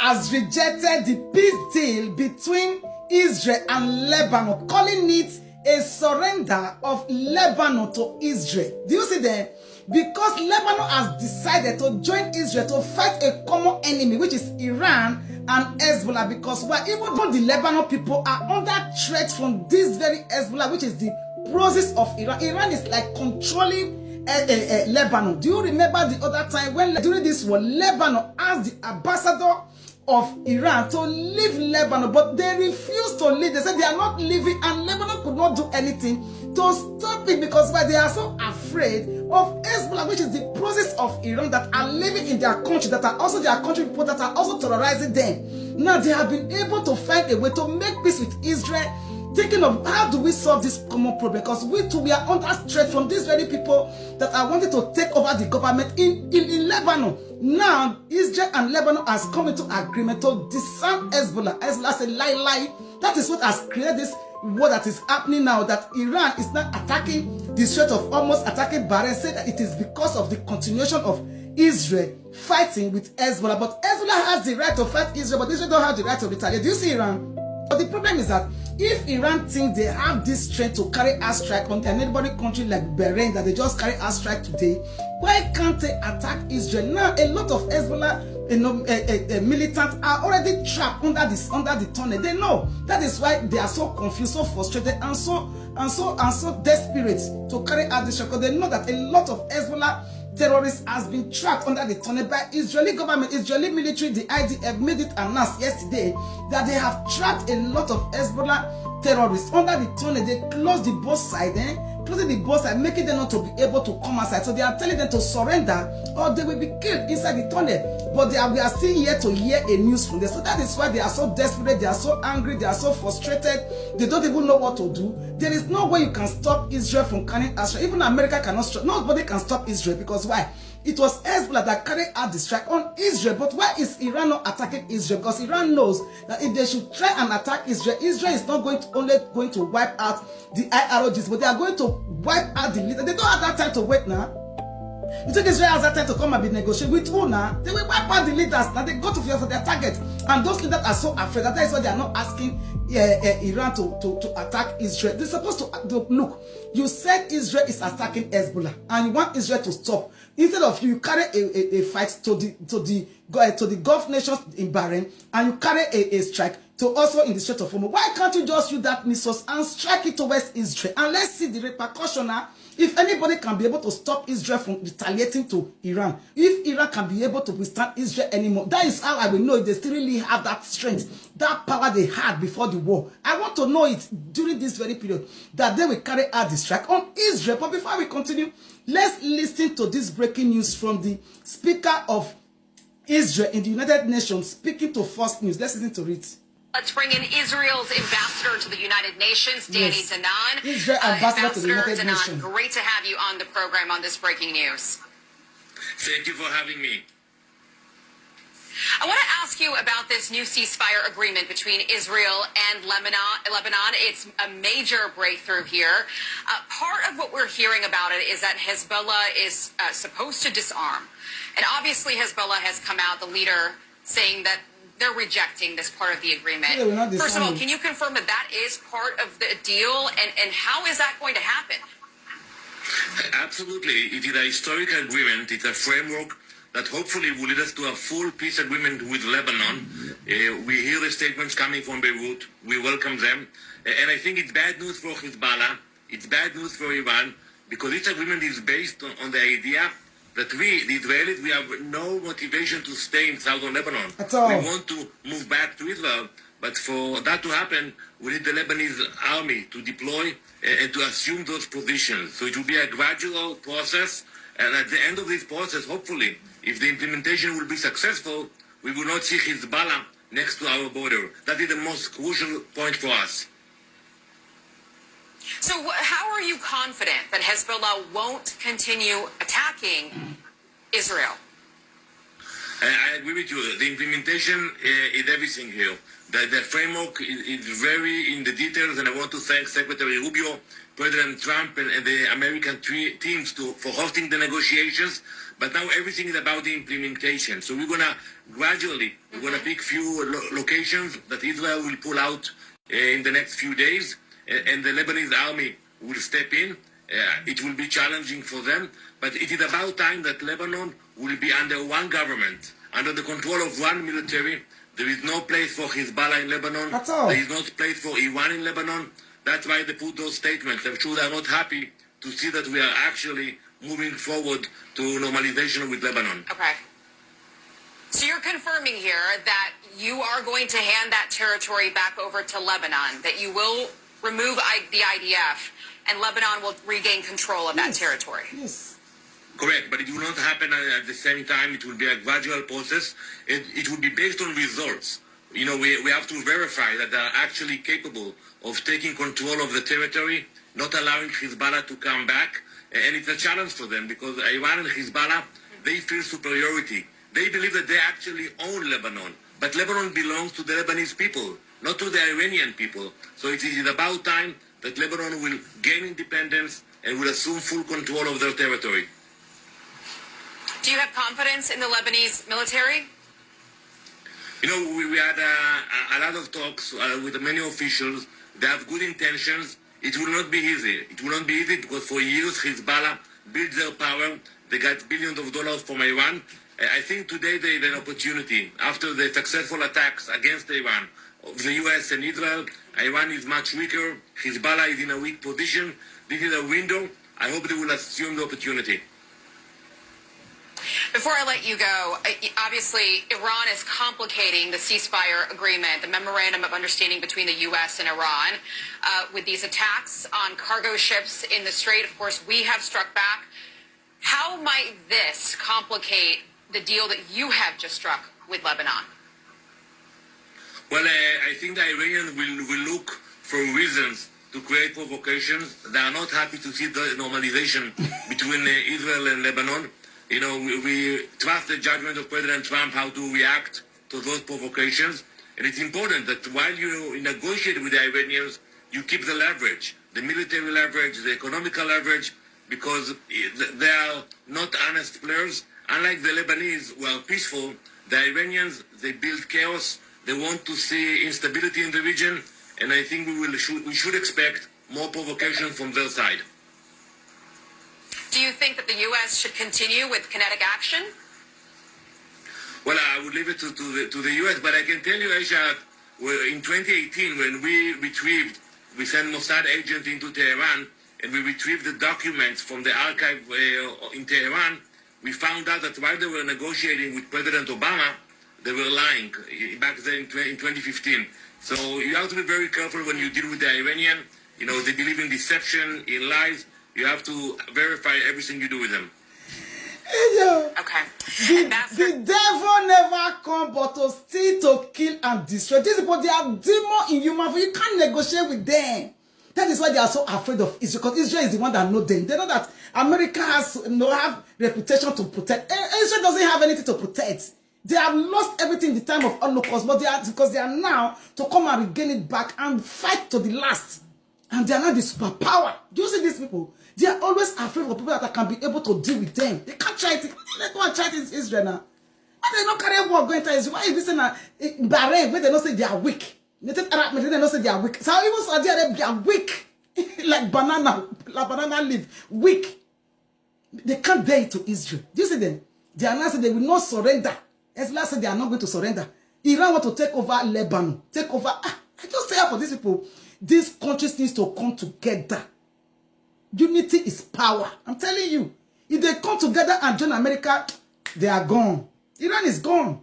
has rejected the peace deal between Israel and Lebanon, calling it a surrender of Lebanon to Israel. Do you see that? Because Lebanon has decided to join Israel to fight a common enemy, which is Iran and Hezbollah, because even though the Lebanon people are under threat from this very Hezbollah, which is the process of Iran. Iran is like controlling Lebanon. Do you remember the other time when during this war, Lebanon asked the ambassador of Iran to leave Lebanon, but they refused to leave. They said they are not leaving, and Lebanon could not do anything to stop it because they are so afraid of Hezbollah, which is the process of Iran, that are living in their country, that are also their country people, that are also terrorizing them. Now they have been able to find a way to make peace with Israel, thinking of how do we solve this common problem, because we too we are under threat from these very people that are wanting to take over the government in Lebanon. Now Israel and Lebanon has come into agreement to disarm Hezbollah. Hezbollah said lie. That is what has created this war that is happening now, that Iran is not attacking the Strait of Hormuz, attacking Bahrain, said that it is because of the continuation of Israel fighting with Hezbollah. But Hezbollah has the right to fight Israel, but Israel don't have the right to retaliate. Do you see Iran? But the problem is that if Iran thinks they have this strength to carry airstrike on a neighboring country like Bahrain, that they just carry airstrike today, why can't they attack Israel? Now a lot of Hezbollah militants are already trapped under the tunnel. They know. That is why they are so confused, so frustrated, and so desperate to carry out this strike, because they know that a lot of Hezbollah terrorists has been trapped under the tunnel by Israeli government. Israeli military, the IDF, made it announced yesterday that they have trapped a lot of Hezbollah terrorists under the tunnel. They closed the both sides, closing the both sides, making them not to be able to come outside. So they are telling them to surrender or they will be killed inside the tunnel. But we are still here to hear a news from them. So that is why they are so desperate, they are so angry, they are so frustrated. They don't even know what to do. There is no way you can stop Israel from carrying Israel. Even America cannot stop. Nobody can stop Israel, because why? It was Hezbollah that carried out the strike on Israel. But why is Iran not attacking Israel? Because Iran knows that if they should try and attack Israel, Israel is not only going to wipe out the IRGs, but they are going to wipe out the leader. They don't have that time to wait now. You think Israel has that time to come and be negotiating with who now? They will wipe out the leaders. Now they go to their target. And those leaders are so afraid that is why they are not asking Iran to attack Israel. They're supposed to look. You said Israel is attacking Hezbollah and you want Israel to stop. Instead of you carry a fight to the Gulf nations in Bahrain, and you carry a strike to also in the Strait of Hormuz. Why can't you just use that missiles and strike it towards Israel? And let's see the repercussion now. If anybody can be able to stop Israel from retaliating to Iran, if Iran can be able to withstand Israel anymore, that is how I will know if they still really have that strength, that power they had before the war. I want to know it during this very period, that they will carry out the strike on Israel. But before we continue, let's listen to this breaking news from the Speaker of Israel in the United Nations speaking to Fox News. Let's listen to it. Let's bring in Israel's ambassador to the United Nations, Danny Danan. Israel ambassador to the United Nations. Great to have you on the program on this breaking news. Thank you for having me. I want to ask you about this new ceasefire agreement between Israel and Lebanon. It's a major breakthrough here. Part of what we're hearing about it is that Hezbollah is supposed to disarm. And obviously Hezbollah has come out, the leader, saying that they're rejecting this part of the agreement. First of all, can you confirm that that is part of the deal, and how is that going to happen? Absolutely. It is a historic agreement. It's a framework that hopefully will lead us to a full peace agreement with Lebanon. We hear the statements coming from Beirut. We welcome them. And I think it's bad news for Hezbollah. It's bad news for Iran, because this agreement is based on the idea that we, the Israelis, we have no motivation to stay in southern Lebanon. We want to move back to Israel, but for that to happen, we need the Lebanese army to deploy and to assume those positions. So it will be a gradual process, and at the end of this process, hopefully, if the implementation will be successful, we will not see Hezbollah next to our border. That is the most crucial point for us. So how are you confident that Hezbollah won't continue attacking Israel? I agree with you. The implementation is everything here. The framework is very in the details, and I want to thank Secretary Rubio, President Trump, and the American teams for hosting the negotiations. But now everything is about the implementation. So we're gonna gradually, pick few locations that Israel will pull out in the next few days, and the Lebanese army will step in. It will be challenging for them, but it is about time that Lebanon will be under one government, under the control of one military. There is no place for Hezbollah in Lebanon. At all. There is no place for Iran in Lebanon. That's why they put those statements. I'm sure they are not happy to see that we are actually moving forward to normalization with Lebanon. Okay. So you're confirming here that you are going to hand that territory back over to Lebanon, that you will remove the IDF, and Lebanon will regain control of that territory. Yes. Correct, but it will not happen at the same time. It will be a gradual process. It will be based on results. You know, we have to verify that they are actually capable of taking control of the territory, not allowing Hezbollah to come back. And it's a challenge for them because Iran and Hezbollah, they feel superiority. They believe that they actually own Lebanon. But Lebanon belongs to the Lebanese people, not to the Iranian people. So it is about time that Lebanon will gain independence and will assume full control of their territory. Do you have confidence in the Lebanese military? You know, we had a lot of talks with many officials. They have good intentions. It will not be easy. It will not be easy because for years Hezbollah built their power. They got billions of dollars from Iran. I think today they had an opportunity. After the successful attacks against Iran, of the US and Israel, Iran is much weaker. Hezbollah is in a weak position. This is a window. I hope they will assume the opportunity. Before I let you go, obviously Iran is complicating the ceasefire agreement, the memorandum of understanding between the U.S. and Iran, with these attacks on cargo ships in the Strait. Of course, we have struck back. How might this complicate the deal that you have just struck with Lebanon? Well, I think the Iranians will look for reasons to create provocations. They are not happy to see the normalization between Israel and Lebanon. You know, we trust the judgment of President Trump how to react to those provocations. And it's important that while you negotiate with the Iranians, you keep the leverage, the military leverage, the economical leverage, because they are not honest players. Unlike the Lebanese, who are peaceful, the Iranians, they build chaos. They want to see instability in the region. And I think we should expect more provocation from their side. Do you think that the U.S. should continue with kinetic action? Well, I would leave it to the U.S., but I can tell you, Aisha, in 2018, when we sent Mossad agents into Tehran, and we retrieved the documents from the archive in Tehran, we found out that while they were negotiating with President Obama, they were lying back then in 2015. So you have to be very careful when you deal with the Iranian. You know, they believe in deception, in lies. You have to verify everything you do with them. Okay. The devil never come but to steal, to kill, and destroy. These people, they are demon in human form. You can't negotiate with them. That is why they are so afraid of Israel, because Israel is the one that knows them. They know that America has have reputation to protect. Israel doesn't have anything to protect. They have lost everything in the time of Holocaust, but because they are now to come and regain it back and fight to the last. And they are not the superpower. Do you see these people? They are always afraid of people that can be able to deal with them. They can't try it. Let's go and try it in Israel now. And they don't carry war going to Israel. Why is this in Bahrain where they don't say they are weak? They don't say they are weak. So even Saudi Arabia are weak. like banana leaf. Weak. They can't dare it to Israel. Do you see them? They are not saying they will not surrender. Hezbollah said they are not going to surrender. Iran want to take over Lebanon. Take over. I just say for these people. These countries need to come together. Unity is power. I'm telling you. If they come together and join America, they are gone. Iran is gone.